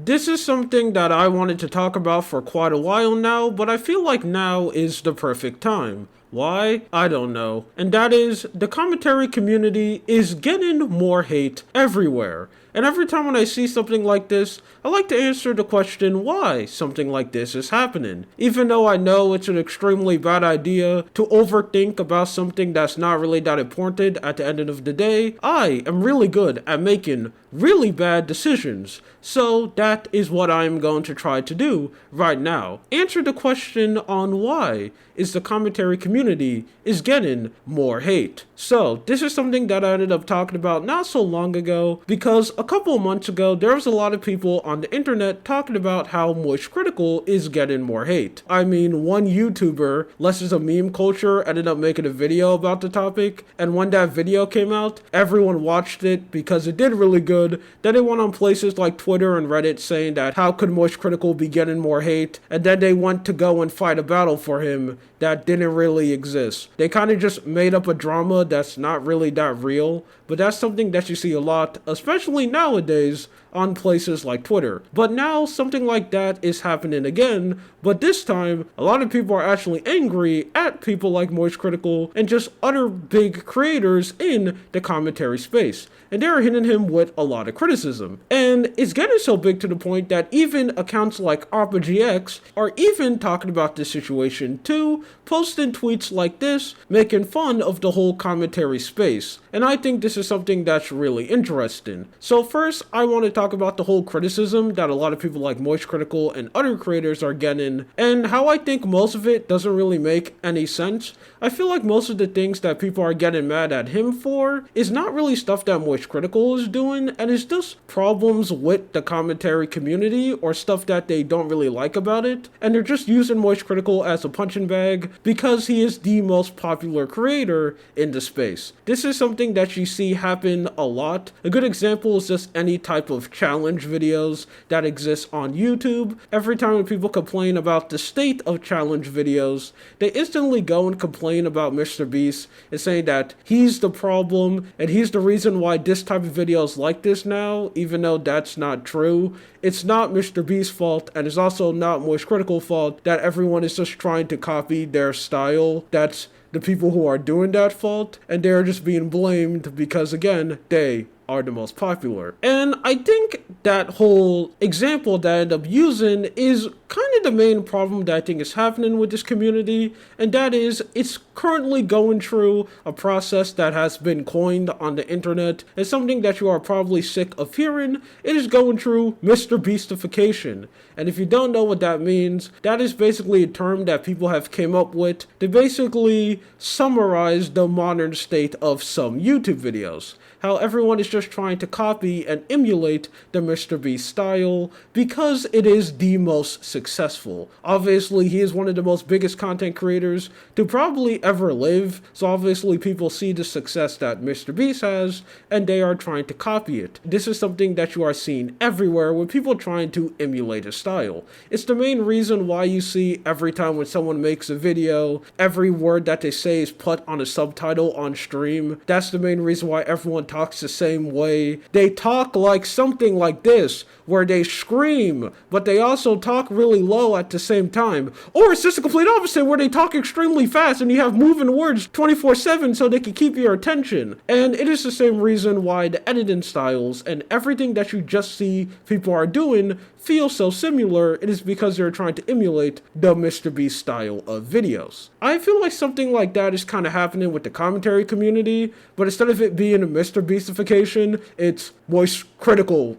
This is something that I wanted to talk about for quite a while now, but I feel like now is the perfect time. Why? I don't know. And that is, the commentary community is getting more hate everywhere. And every time when I see something like this, I like to answer the question why something like this is happening. Even though I know it's an extremely bad idea to overthink about something that's not really that important at the end of the day, I am really good at making really bad decisions. So that is what I'm going to try to do right now. Answer the question on why is the commentary community is getting more hate. So this is something that I ended up talking about not so long ago because a couple of months ago there was a lot of people on the internet talking about how Moist Critical is getting more hate. I mean, one YouTuber, less is a meme culture, ended up making a video about the topic, and when that video came out, everyone watched it because it did really good. Then they went on places like Twitter and Reddit saying that how could Moist Critical be getting more hate, and then they went to go and fight a battle for him that didn't really exist. They kind of just made up a drama that's not really that real, but that's something that you see a lot, especially nowadays, on places like Twitter. But now something like that is happening again, but this time a lot of people are actually angry at people like Moist Critical and just other big creators in the commentary space. And they're hitting him with a lot of criticism. And it's getting so big to the point that even accounts like ARPAGX are even talking about this situation too, posting tweets like this, making fun of the whole commentary space. And I think this is something that's really interesting. So first, I want to talk about the whole criticism that a lot of people like Moist Critical and other creators are getting, and how I think most of it doesn't really make any sense. I feel like most of the things that people are getting mad at him for is not really stuff that Moist Critical is doing, and it's just problems with the commentary community or stuff that they don't really like about it, and they're just using Moist Critical as a punching bag because he is the most popular creator in the space. This is something that you see happen a lot. A good example is just any type of challenge videos that exist on YouTube. Every time when people complain about the state of challenge videos, they instantly go and complain about Mr. Beast and say that he's the problem and he's the reason why this type of videos like this now, even though that's not true. It's not Mr. Beast's fault, and it's also not Moist Critical fault that everyone is just trying to copy their style. That's the people who are doing that fault, and they're just being blamed because, again, they are the most popular. And I think that whole example that I end up using is kind of the main problem that I think is happening with this community, and that is it's currently going through a process that has been coined on the internet. It's something that you are probably sick of hearing. It is going through Mr. Beastification. And if you don't know what that means, that is basically a term that people have came up with to basically summarize the modern state of some YouTube videos. How everyone is just trying to copy and emulate the Mr. Beast style because it is the most successful. Obviously, he is one of the most biggest content creators to probably ever live, so obviously people see the success that Mr. Beast has, and they are trying to copy it. This is something that you are seeing everywhere with people trying to emulate his style. It's the main reason why you see every time when someone makes a video, every word that they say is put on a subtitle on stream. That's the main reason why everyone talks the same way. They talk like something like this, where they scream, but they also talk really low at the same time. Or it's just the complete opposite, where they talk extremely fast and you have moving words 24/7 so they can keep your attention. And it is the same reason why the editing styles and everything that you just see people are doing feel so similar. It is because they're trying to emulate the Mr. Beast style of videos. I feel like something like that is kind of happening with the commentary community, but instead of it being a Mr. Beastification, it's Moist Critical.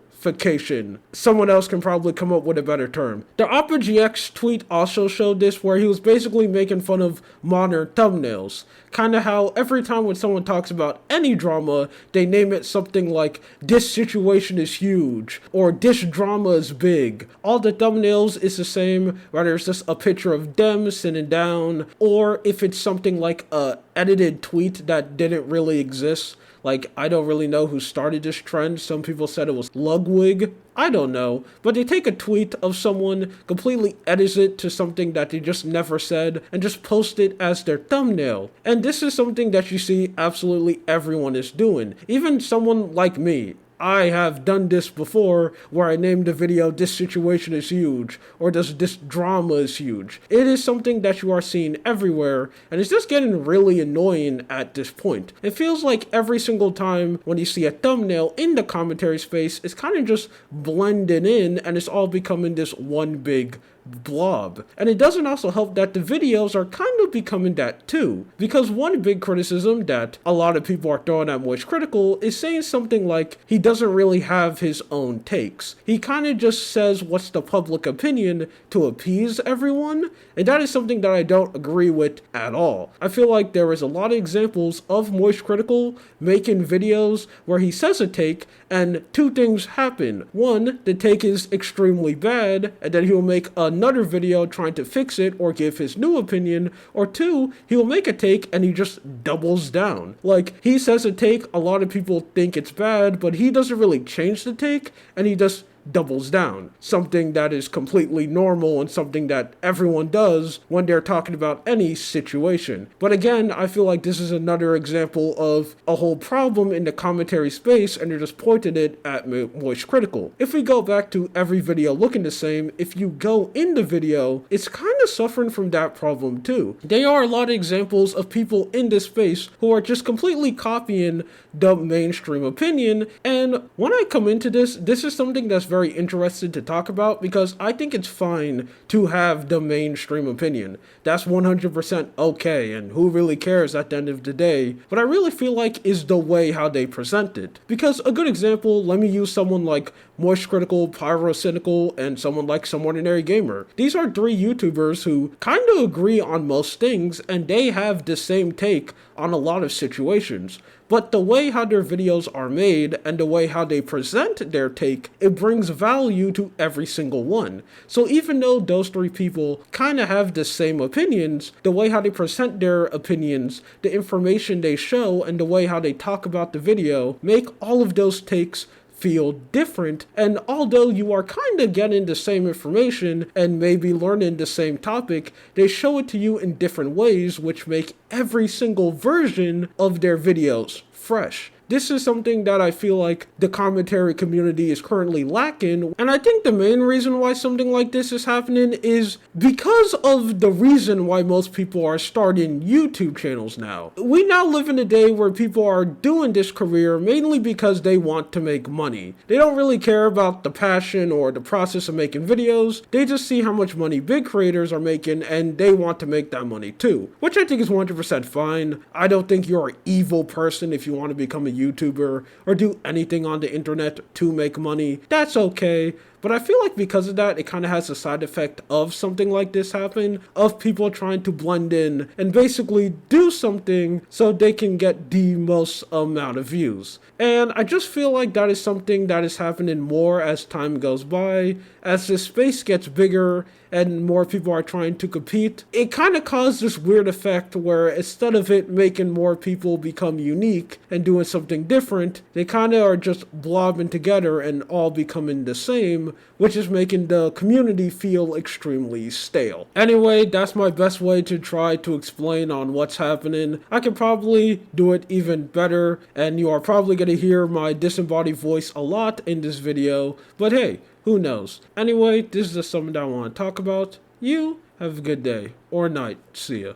Someone else can probably come up with a better term. The ARPAGX tweet also showed this, where he was basically making fun of modern thumbnails. Kind of how every time when someone talks about any drama, they name it something like, this situation is huge, or this drama is big. All the thumbnails is the same, whether it's just a picture of them sitting down, or if it's something like a edited tweet that didn't really exist. Like, I don't really know who started this trend. Some people said it was Ludwig. I don't know. But they take a tweet of someone, completely edit it to something that they just never said, and just post it as their thumbnail. And this is something that you see absolutely everyone is doing. Even someone like me. I have done this before where I named a video "This situation is huge" or "This drama is huge." It is something that you are seeing everywhere, and it's just getting really annoying at this point. It feels like every single time when you see a thumbnail in the commentary space, it's kind of just blending in and it's all becoming this one big blob. And it doesn't also help that the videos are kind of becoming that too. Because one big criticism that a lot of people are throwing at Moist Critical is saying something like he doesn't really have his own takes. He kind of just says what's the public opinion to appease everyone. And that is something that I don't agree with at all. I feel like there is a lot of examples of Moist Critical making videos where he says a take and two things happen. One, the take is extremely bad, and then he'll make another video trying to fix it or give his new opinion. Or two, he'll make a take and he just doubles down. Like, he says a take, a lot of people think it's bad, but he doesn't really change the take, and he just doubles down. Something that is completely normal and something that everyone does when they're talking about any situation. But again, I feel like this is another example of a whole problem in the commentary space, and they're just pointing it at Moist Critical. If we go back to every video looking the same, if you go in the video, it's kind of suffering from that problem too. There are a lot of examples of people in this space who are just completely copying the mainstream opinion, and when I come into this is something that's very interested to talk about, because I think it's fine to have the mainstream opinion. That's 100% okay, and who really cares at the end of the day? But I really feel like is the way how they present it. Because a good example, let me use someone like Moist Critical, Pyrocynical, and someone like Some Ordinary Gamer. These are three YouTubers who kind of agree on most things, and they have the same take on a lot of situations. But the way how their videos are made and the way how they present their take, it brings value to every single one. So even though those three people kind of have the same opinions, the way how they present their opinions, the information they show, and the way how they talk about the video make all of those takes feel different. And although you are kind of getting the same information and maybe learning the same topic, they show it to you in different ways, which make every single version of their videos fresh. This is something that I feel like the commentary community is currently lacking, and I think the main reason why something like this is happening is because of the reason why most people are starting YouTube channels now. We now live in a day where people are doing this career mainly because they want to make money. They don't really care about the passion or the process of making videos. They just see how much money big creators are making and they want to make that money too, which I think is 100% fine. I don't think you're an evil person if you want to become a YouTuber or do anything on the internet to make money. That's okay. But I feel like because of that, it kind of has a side effect of something like this happen, of people trying to blend in and basically do something so they can get the most amount of views. And I just feel like that is something that is happening more as time goes by, as the space gets bigger and more people are trying to compete. It kind of caused this weird effect where instead of it making more people become unique and doing something different, they kind of are just blobbing together and all becoming the same, which is making the community feel extremely stale. Anyway, that's my best way to try to explain on what's happening. I could probably do it even better, and you are probably going to hear my disembodied voice a lot in this video, but hey, who knows? Anyway, this is just something that I want to talk about. You have a good day or night. See ya.